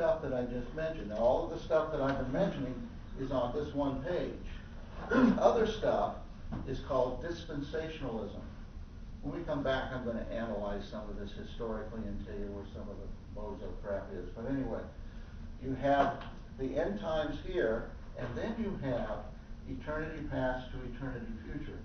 stuff that I just mentioned. Now, all of the stuff that I've been mentioning is on this one page. The other stuff is called dispensationalism. When we come back, I'm going to analyze some of this historically and tell you where some of the modes of crap is. But anyway, you have the end times here, and then you have eternity past to eternity future.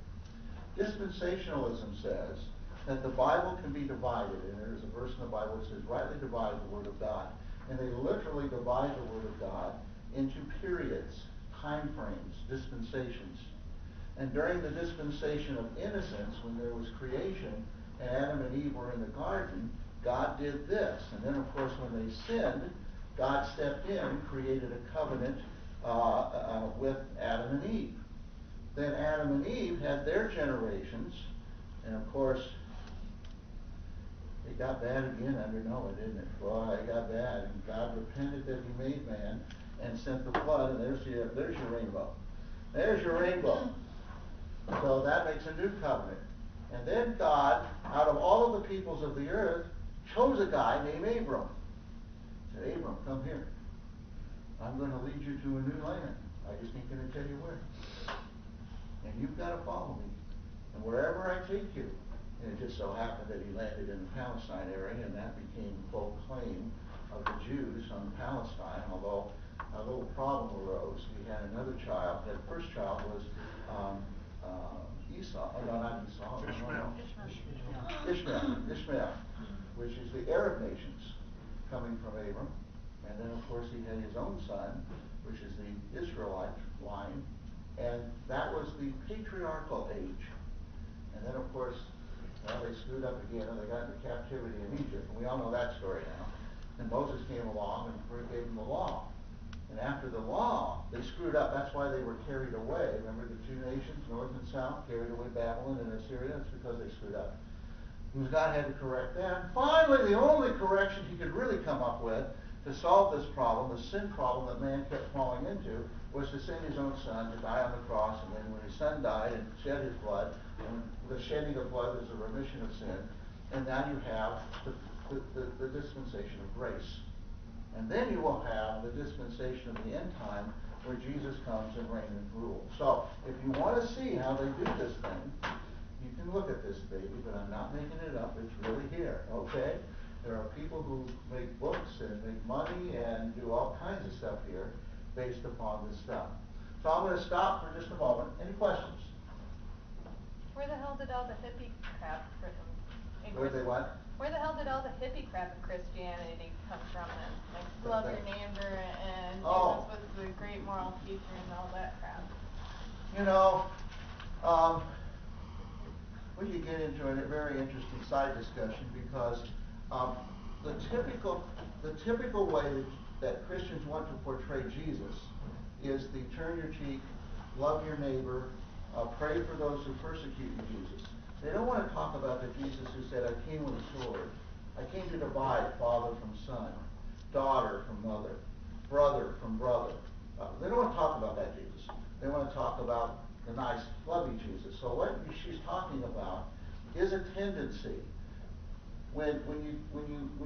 Dispensationalism says that the Bible can be divided, and there's a verse in the Bible that says, rightly divide the Word of God. And they literally divide the Word of God into periods, time frames, dispensations. And during the dispensation of innocence, when there was creation, and Adam and Eve were in the garden, God did this. And then, of course, when they sinned, God stepped in, created a covenant with Adam and Eve. Then Adam and Eve had their generations, and of course, it got bad again under Noah, didn't it? Boy, it got bad, and God repented that he made man and sent the flood, and there's your rainbow. There's your rainbow. So that makes a new covenant. And then God, out of all of the peoples of the earth, chose a guy named Abram. He said, Abram, come here. I'm going to lead you to a new land. I just ain't going to tell you where. And you've got to follow me. And wherever I take you, and it just so happened that he landed in the Palestine area, and that became the full claim of the Jews on Palestine, although a little problem arose. He had another child. That first child was Esau. Oh, no, not Esau. Ishmael, which is the Arab nations coming from Abram. And then, of course, he had his own son, which is the Israelite line. And that was the patriarchal age. And then, of course, they screwed up again, and they got into captivity in Egypt. And we all know that story now. And Moses came along and gave them the law. And after the law, they screwed up. That's why they were carried away. Remember the two nations, north and south, carried away Babylon and Assyria? That's because they screwed up. Because God had to correct them. Finally, the only correction he could really come up with to solve this problem, the sin problem that man kept falling into, was to send his own son to die on the cross. And then when his son died and shed his blood, and the shedding of blood is a remission of sin, and now you have the dispensation of grace. And then you will have the dispensation of the end time where Jesus comes and reigns and rules. So, if you want to see how they do this thing, you can look at this baby, but I'm not making it up. It's really here, okay? There are people who make books and make money and do all kinds of stuff here based upon this stuff. So I'm going to stop for just a moment. Any questions? Where the hell did all the hippie crap Where they what? Where the hell did all the hippie crap in Christianity come from then? Like, love your neighbor and Jesus was the great moral teacher and all that crap. You know, we could get into a very interesting side discussion because the typical way that Christians want to portray Jesus is the turn your cheek, love your neighbor, pray for those who persecute you Jesus. They don't want to talk about the Jesus who said, I came with a sword. I came to divide father from son, daughter from mother, brother from brother. They don't want to talk about that Jesus. They want to talk about the nice, loving Jesus. So what she's talking about is a tendency. When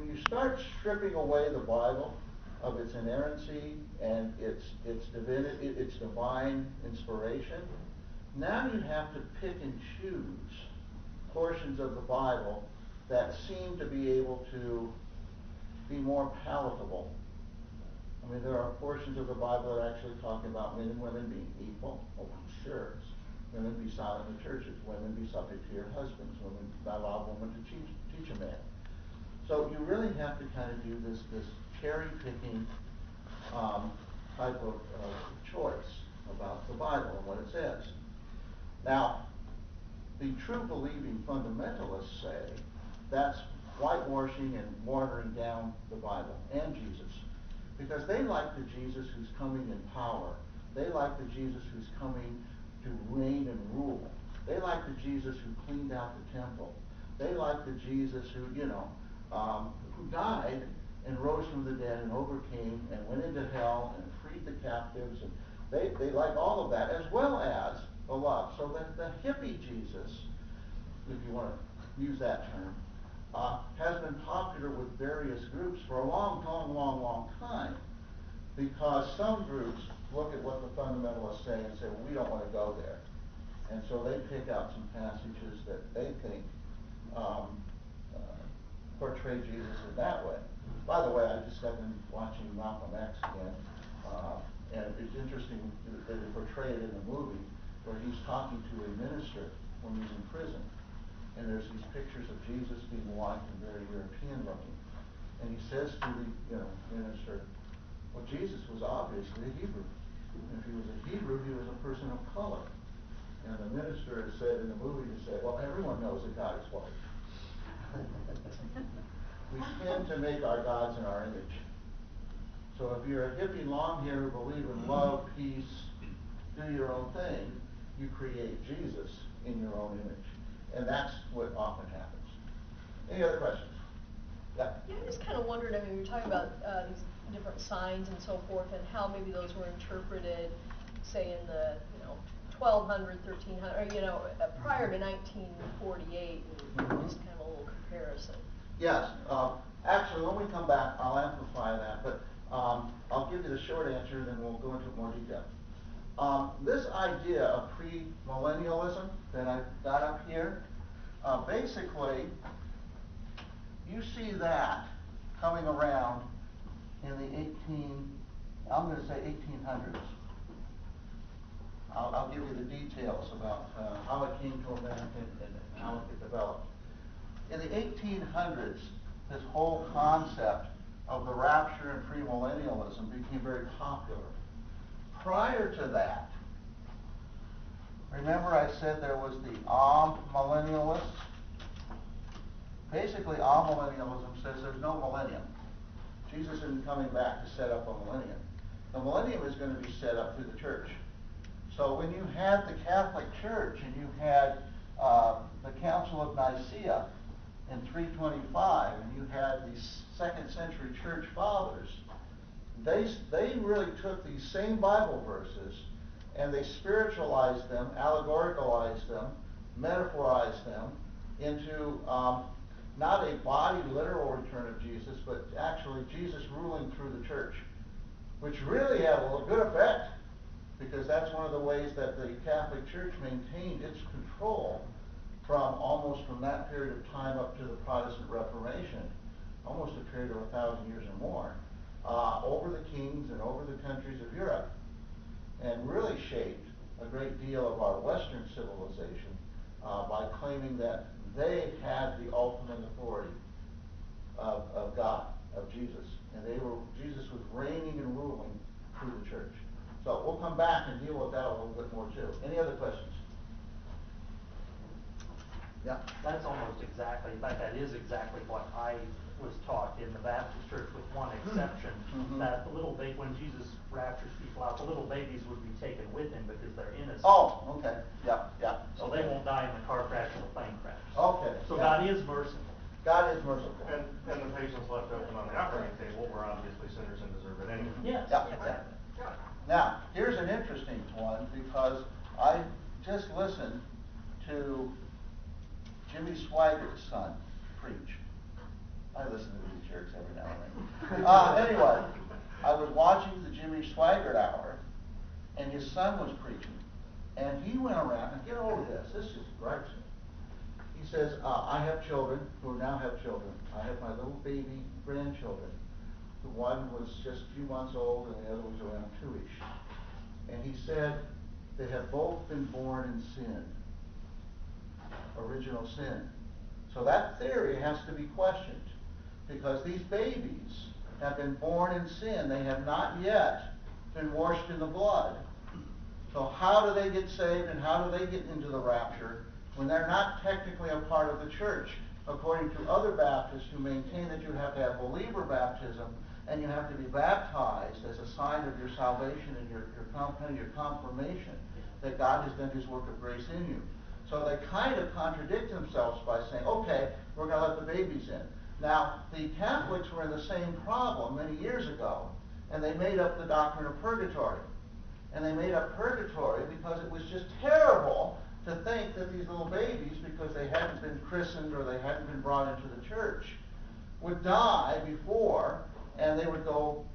you start stripping away the Bible of its inerrancy and its divinity, its divine inspiration, now you have to pick and choose portions of the Bible that seem to be able to be more palatable. I mean, there are portions of the Bible that actually talk about men and women being equal. Oh, sure. Women be silent in the churches. Women be subject to your husbands. Women not allow a woman to teach a man. So you really have to kind of do this cherry-picking type of choice about the Bible and what it says. Now, the true believing fundamentalists say that's whitewashing and watering down the Bible and Jesus. Because they like the Jesus who's coming in power. They like the Jesus who's coming to reign and rule. They like the Jesus who cleaned out the temple. They like the Jesus who, who died and rose from the dead and overcame and went into hell and freed the captives. And they like all of that, as well as the love. So that the hippie Jesus, if you want to use that term, has been popular with various groups for a long time, because some groups look at what the fundamentalists say and say, well, we don't want to go there. And so they pick out some passages that they think portray Jesus in that way. By the way, I just got been watching Malcolm X again, and it's interesting that they portray it in the movie where he's talking to a minister when he's in prison. And there's these pictures of Jesus being white and very European looking. And he says to the minister, well, Jesus was obviously a Hebrew. And if he was a Hebrew, he was a person of color. And the minister has said in the movie, well, everyone knows that God is white. We tend to make our gods in our image. So if you're a hippie long hair who believe in love, peace, do your own thing, you create Jesus in your own image. And that's what often happens. Any other questions? Yeah? Yeah, I just kind of wondered, I mean, we were talking about these different signs and so forth, and how maybe those were interpreted, say, in the, 1200, 1300, or, prior to 1948, just kind of a little comparison. Yes. Actually, when we come back, I'll amplify that, but I'll give you the short answer, then we'll go into more detail. This idea of premillennialism that I've got up here, basically, you see that coming around in the I'm going to say 1800s. I'll give you the details about how it came to America and how it developed. In the 1800s, this whole concept of the rapture and premillennialism became very popular. Prior to that, remember I said there was the amillennialists? Basically, amillennialism says there's no millennium. Jesus isn't coming back to set up a millennium. The millennium is going to be set up through the church. So when you had the Catholic Church and you had the Council of Nicaea in 325, and you had the 2nd century church fathers, they really took these same Bible verses and they spiritualized them, allegoricalized them, metaphorized them into not a body literal return of Jesus, but actually Jesus ruling through the church, which really had a good effect, because that's one of the ways that the Catholic Church maintained its control from that period of time up to the Protestant Reformation, almost a period of 1,000 years or more, over the kings and over the countries of Europe, and really shaped a great deal of our Western civilization by claiming that they had the ultimate authority of God, of Jesus, and Jesus was reigning and ruling through the church. So we'll come back and deal with that a little bit more too. Any other questions? Yeah. That's almost exactly, in fact, that is exactly what I was taught in the Baptist church, with one exception, that when Jesus raptures people out, the little babies would be taken with him because they're innocent. Oh, okay. Yeah. So they won't die in the car crash or the plane crash. Okay. So God is merciful. God is merciful. And the patience left open on the operating table were obviously sinners and deserve it anyway. Yes. Yeah, exactly. Now, here's an interesting one, because I just listened to Jimmy Swaggart son preach. I listen to these jerks every now and then. Anyway, I was watching the Jimmy Swaggart hour, and his son was preaching, and he went around, and get over this just gripes me. He says, I have children who now have children. I have my little baby grandchildren. The one was just a few months old, and the other was around 2-ish. And he said, they have both been born in sin. Original sin. So that theory has to be questioned, because these babies have been born in sin. They have not yet been washed in the blood. So how do they get saved, and how do they get into the rapture when they're not technically a part of the church, according to other Baptists who maintain that you have to have believer baptism and you have to be baptized as a sign of your salvation and your confirmation that God has done his work of grace in you. So they kind of contradict themselves by saying, okay, we're going to let the babies in. Now, the Catholics were in the same problem many years ago, and they made up the doctrine of purgatory. And they made up purgatory because it was just terrible to think that these little babies, because they hadn't been christened or they hadn't been brought into the church, would die before, and they would go